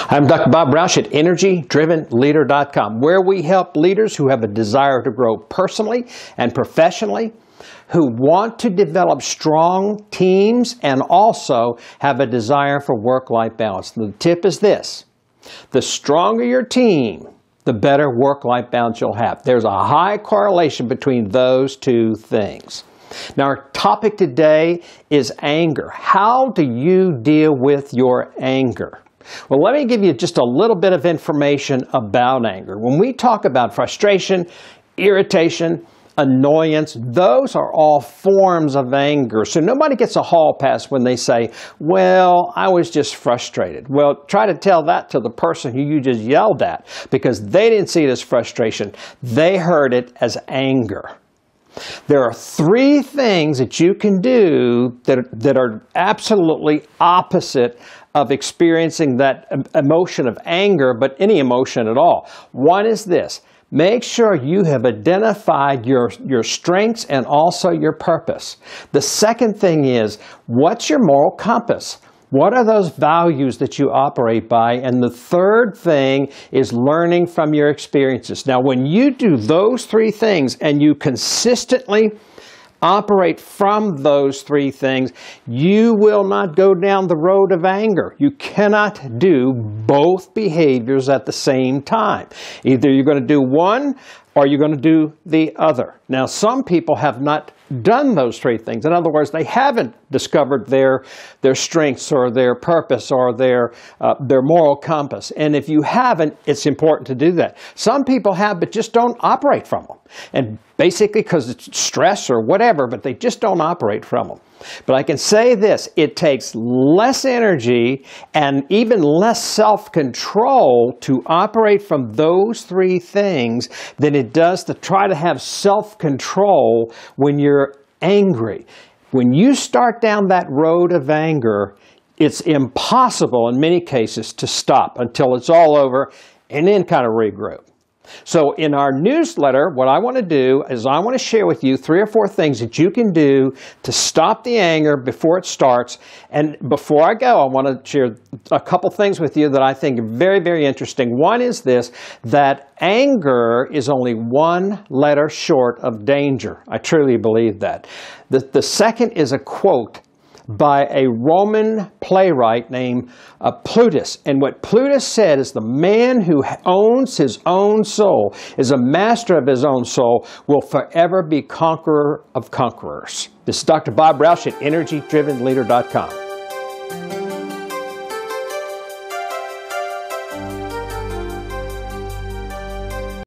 I'm Dr. Bob Rausch at EnergyDrivenLeader.com, where we help leaders who have a desire to grow personally and professionally, who want to develop strong teams and also have a desire for work-life balance. The tip is this: the stronger your team, the better work-life balance you'll have. There's a high correlation between those two things. Now, our topic today is anger. How do you deal with your anger? Well, let me give you just a little bit of information about anger. When we talk about frustration, irritation, annoyance, those are all forms of anger. So nobody gets a hall pass when they say, well, I was just frustrated. Well, try to tell that to the person who you just yelled at, because they didn't see it as frustration. They heard it as anger. There are three things that you can do that are absolutely opposite of experiencing that emotion of anger, but any emotion at all. One is this: make sure you have identified your strengths and also your purpose. The second thing is, what's your moral compass? What are those values that you operate by? And the third thing is learning from your experiences. Now, when you do those three things and you consistently operate from those three things, you will not go down the road of anger. You cannot do both behaviors at the same time. Either you're going to do one or you're going to do the other. Now, some people have not done those three things. In other words, they haven't discovered their strengths or their purpose or their moral compass. And if you haven't, it's important to do that. Some people have, but just don't operate from them. And basically because it's stress or whatever, but they just don't operate from them. But I can say this: it takes less energy and even less self-control to operate from those three things than it does to try to have self-control when you're angry. When you start down that road of anger, it's impossible in many cases to stop until it's all over and then kind of regroup. So in our newsletter, what I want to do is I want to share with you 3 or 4 things that you can do to stop the anger before it starts. And before I go, I want to share a couple things with you that I think are very, very interesting. One is this: that anger is only one letter short of danger. I truly believe that. The second is a quote by a Roman playwright named Plutus. And what Plutus said is, the man who owns his own soul, is a master of his own soul, will forever be conqueror of conquerors. This is Dr. Bob Rausch at EnergyDrivenLeader.com.